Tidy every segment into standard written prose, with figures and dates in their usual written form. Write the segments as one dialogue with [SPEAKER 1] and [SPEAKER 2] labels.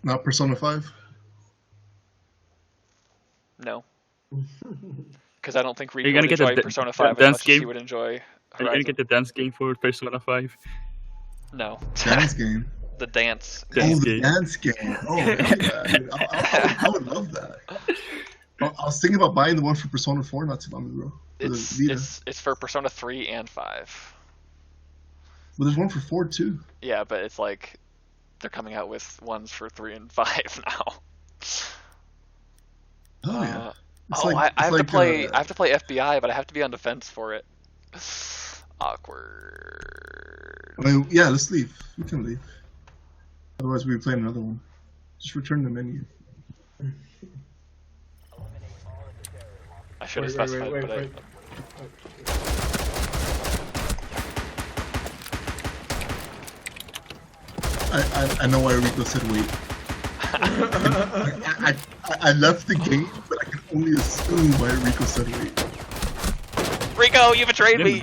[SPEAKER 1] Not Persona 5?
[SPEAKER 2] No. Because I don't think
[SPEAKER 3] Are you
[SPEAKER 2] Rico
[SPEAKER 3] gonna
[SPEAKER 2] would
[SPEAKER 3] get
[SPEAKER 2] enjoy
[SPEAKER 3] the
[SPEAKER 2] Persona 5 as
[SPEAKER 3] dance
[SPEAKER 2] much as he
[SPEAKER 3] game?
[SPEAKER 2] would enjoy
[SPEAKER 3] Are you gonna
[SPEAKER 2] Horizon.
[SPEAKER 3] get the dance game for Persona 5?
[SPEAKER 2] No.
[SPEAKER 1] Dance game.
[SPEAKER 2] The dance.
[SPEAKER 3] Dance
[SPEAKER 1] The
[SPEAKER 3] game.
[SPEAKER 1] dance game. Oh, hell yeah. Dude. I would love that. I was thinking about buying the one for Persona 4 not too long ago. For the Vita.
[SPEAKER 2] It's for Persona 3 and 5.
[SPEAKER 1] But there's one for 4 too.
[SPEAKER 2] Yeah, but it's like they're coming out with ones for 3 and 5 now.
[SPEAKER 1] Oh yeah.
[SPEAKER 2] I have to play FBI, but I have to be on defense for it. Awkward.
[SPEAKER 1] I mean, yeah, let's leave. We can leave. Otherwise, we'll be playing another one. Just return the menu.
[SPEAKER 2] I should have specified, but
[SPEAKER 4] wait.
[SPEAKER 1] I know why Rico said wait. I left the game, but I can only assume why Rico said wait.
[SPEAKER 2] Rico, you betrayed me!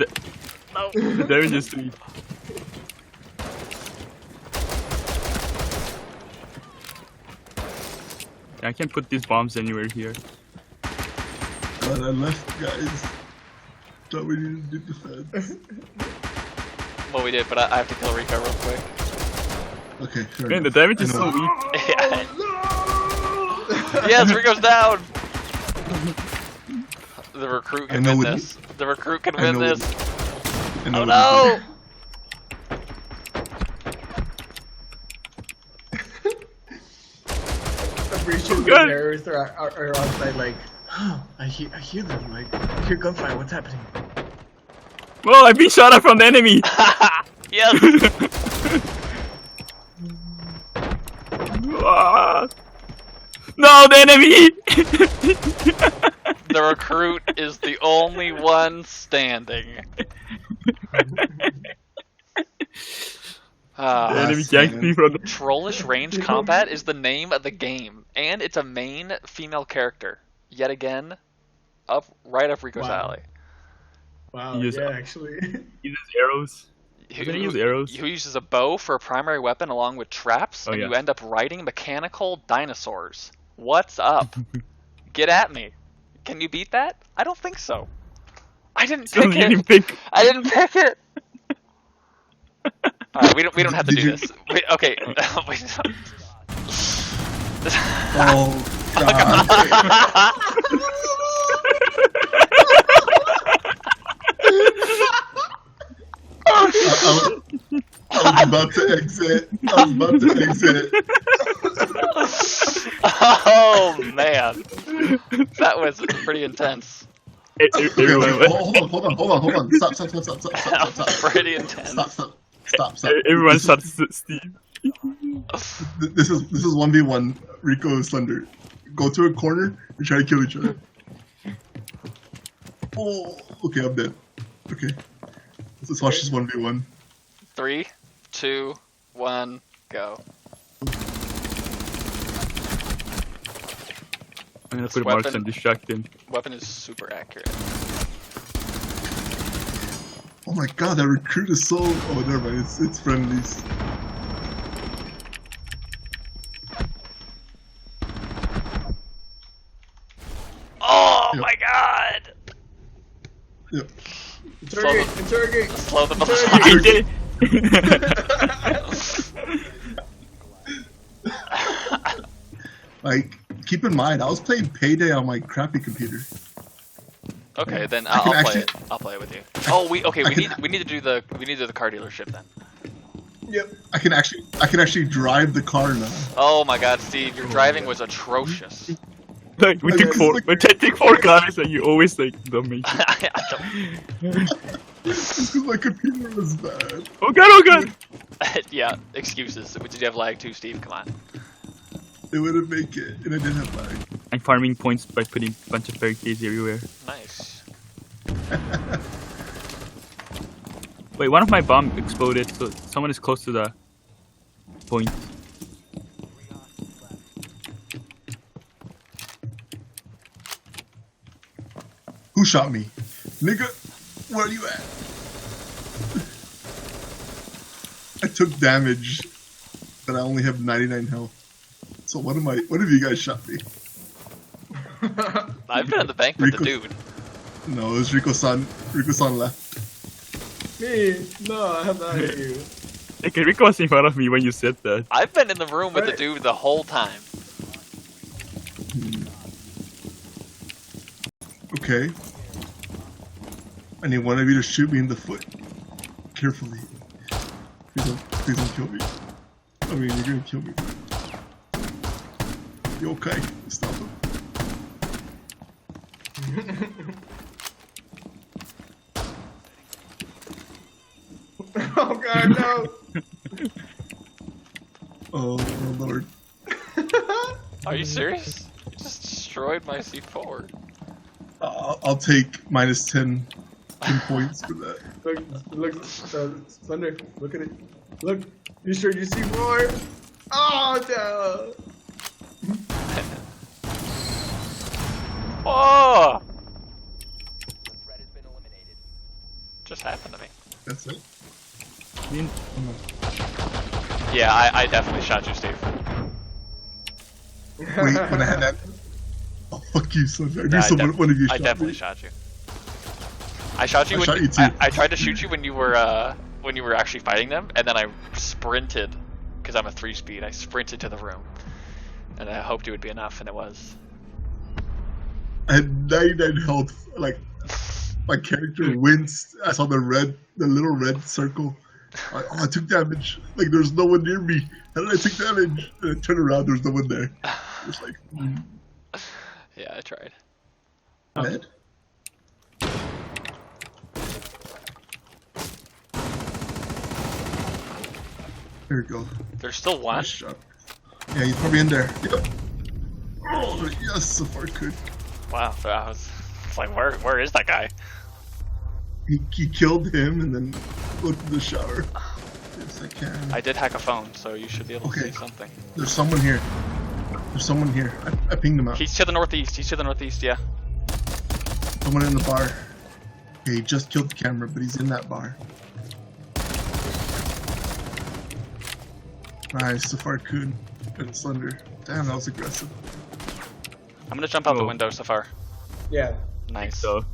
[SPEAKER 3] No. The damage is 3. I can't put these bombs anywhere here.
[SPEAKER 1] But I left, guys. Thought we needed to do defense.
[SPEAKER 2] Well, we did, but I have to kill Rico real quick.
[SPEAKER 1] Okay, fair
[SPEAKER 3] Man, the
[SPEAKER 1] enough.
[SPEAKER 3] damage is
[SPEAKER 1] I
[SPEAKER 3] so
[SPEAKER 1] know.
[SPEAKER 3] weak.
[SPEAKER 2] Yes, Rico's down! The recruit
[SPEAKER 1] I
[SPEAKER 2] can
[SPEAKER 1] know
[SPEAKER 2] win
[SPEAKER 1] what
[SPEAKER 2] this. The recruit can
[SPEAKER 1] I
[SPEAKER 2] win
[SPEAKER 1] know what-
[SPEAKER 2] this.
[SPEAKER 1] I know
[SPEAKER 2] Oh
[SPEAKER 1] what
[SPEAKER 2] no!
[SPEAKER 4] I'm pretty sure the
[SPEAKER 3] Good.
[SPEAKER 4] terrorists are outside like, oh, I hear them, like, I hear gunfire, what's happening?
[SPEAKER 3] Well, I've been shot at from the enemy.
[SPEAKER 2] Yes!
[SPEAKER 3] Ah. No, the enemy!
[SPEAKER 2] The recruit is the only one standing.
[SPEAKER 3] The enemy jacked me from the...
[SPEAKER 2] Trollish Range Combat is the name of the game, and it's a main female character. Yet again, right up Rico's
[SPEAKER 4] Wow.
[SPEAKER 2] alley.
[SPEAKER 4] Wow,
[SPEAKER 3] Yes.
[SPEAKER 4] yeah, actually.
[SPEAKER 3] He uses arrows. Doesn't he use arrows?
[SPEAKER 2] Who uses a bow for a primary weapon along with traps,
[SPEAKER 3] Oh,
[SPEAKER 2] and
[SPEAKER 3] yeah.
[SPEAKER 2] you end up riding mechanical dinosaurs. What's up? Get at me. Can you beat that? I don't think so. I didn't
[SPEAKER 3] So
[SPEAKER 2] pick
[SPEAKER 3] you didn't
[SPEAKER 2] it.
[SPEAKER 3] pick.
[SPEAKER 2] I didn't pick it. Alright, we don't have to
[SPEAKER 1] Did
[SPEAKER 2] do
[SPEAKER 1] you-
[SPEAKER 2] this. Wait, okay. Wait.
[SPEAKER 1] Oh, God. I was about to exit.
[SPEAKER 2] Oh man, that was pretty intense.
[SPEAKER 1] Okay,
[SPEAKER 3] Everyone,
[SPEAKER 1] wait, hold on. Stop.
[SPEAKER 2] Pretty intense.
[SPEAKER 1] Stop.
[SPEAKER 3] everyone shot Steve.
[SPEAKER 1] This is 1v1. Rico and Slender. Go to a corner and try to kill each other. Oh, okay, I'm dead. Okay. Let's watch this 1v1.
[SPEAKER 2] 3, 2, 1, go.
[SPEAKER 3] I'm gonna
[SPEAKER 2] This
[SPEAKER 3] put marks
[SPEAKER 2] weapon-
[SPEAKER 3] and distract him.
[SPEAKER 2] Weapon is super accurate.
[SPEAKER 1] Oh my god, that recruit is so... Oh, never mind. It's friendlies.
[SPEAKER 2] Oh
[SPEAKER 1] Yep.
[SPEAKER 2] my god!
[SPEAKER 1] Yep.
[SPEAKER 4] Interrogate!
[SPEAKER 2] Slow the
[SPEAKER 3] I did
[SPEAKER 1] Like, keep in mind, I was playing Payday on my crappy computer.
[SPEAKER 2] Okay, then
[SPEAKER 1] I can
[SPEAKER 2] I'll play
[SPEAKER 1] actually-
[SPEAKER 2] it. I'll play it with you. Oh, we
[SPEAKER 1] I can-
[SPEAKER 2] need to do the car dealership then.
[SPEAKER 4] Yep.
[SPEAKER 1] I can actually drive the car now.
[SPEAKER 2] Oh my god, Steve, your driving was atrocious.
[SPEAKER 3] Like, we
[SPEAKER 1] Okay,
[SPEAKER 3] took four.
[SPEAKER 1] like-
[SPEAKER 3] We take 4 guys, and you always like don't make it.
[SPEAKER 2] I
[SPEAKER 1] Because my computer was bad.
[SPEAKER 3] Oh god!
[SPEAKER 2] don't- yeah, excuses. Did you have lag too, Steve? Come on.
[SPEAKER 1] It wouldn't make it, and I didn't have lag.
[SPEAKER 3] I'm farming points by putting a bunch of barricades everywhere.
[SPEAKER 2] Nice.
[SPEAKER 3] Wait, one of my bomb exploded, so someone is close to the point.
[SPEAKER 1] Who shot me? Nigga, where are you at? I took damage, but I only have 99 health. So what have you guys shot me?
[SPEAKER 2] I've been in the bank with the
[SPEAKER 1] Rico-
[SPEAKER 2] dude.
[SPEAKER 1] No, it was Rico-san. Rico-san left.
[SPEAKER 4] Me? No, I have not hit you.
[SPEAKER 3] Like, Rico was in front of me when you said that.
[SPEAKER 2] I've been in the room with the
[SPEAKER 4] Right.
[SPEAKER 2] dude the whole time.
[SPEAKER 1] Okay. I need one of you to shoot me in the foot. Carefully. Please don't kill me. I mean, you're gonna kill me. You okay? Stop him.
[SPEAKER 4] Oh god, no!
[SPEAKER 1] Oh lord.
[SPEAKER 2] Are you serious? You just destroyed my C4.
[SPEAKER 1] I'll take minus 10 points for that.
[SPEAKER 4] Look, Thunder, look at it. Look, you sure you see more? Oh, no!
[SPEAKER 2] Oh! Just happened to me.
[SPEAKER 1] That's it.
[SPEAKER 3] I mean,
[SPEAKER 2] Yeah, I definitely shot you, Steve.
[SPEAKER 1] Wait, when I had that. Oh, fuck you, son. I knew
[SPEAKER 2] Yeah,
[SPEAKER 1] one of you
[SPEAKER 2] I
[SPEAKER 1] shot
[SPEAKER 2] definitely
[SPEAKER 1] me.
[SPEAKER 2] shot you. I shot you
[SPEAKER 1] I
[SPEAKER 2] when
[SPEAKER 1] shot you too.
[SPEAKER 2] I tried to shoot you when you were actually fighting them, and then I sprinted because I'm a 3-speed. I sprinted to the room, and I hoped it would be enough, and it was.
[SPEAKER 1] I had 99 health. Like, my character winced. I saw the little red circle. Like, oh, I took damage. Like, there's no one near me. How did I take damage? And I turned around, there's no one there. It's like,
[SPEAKER 2] Yeah, I tried.
[SPEAKER 1] dead? There we go.
[SPEAKER 2] There's still one.
[SPEAKER 1] Nice shot. Yeah, he's probably in there. Yep. Oh, yes, so far good.
[SPEAKER 2] Wow, I was. It's like, where is that guy?
[SPEAKER 1] He killed him and then looked in the shower. Yes, I can.
[SPEAKER 2] I did hack a phone, so you should be able to
[SPEAKER 1] Okay.
[SPEAKER 2] see something.
[SPEAKER 1] There's someone here. There's someone here. I pinged him out.
[SPEAKER 2] He's to the northeast. He's to the northeast. Yeah.
[SPEAKER 1] Someone in the bar. Okay, he just killed the camera, but he's in that bar. Nice, Safar Kun and Slender. Damn, that was aggressive.
[SPEAKER 2] I'm gonna jump out the
[SPEAKER 3] Oh.
[SPEAKER 2] window, Safar.
[SPEAKER 4] Yeah.
[SPEAKER 2] Nice.
[SPEAKER 3] so.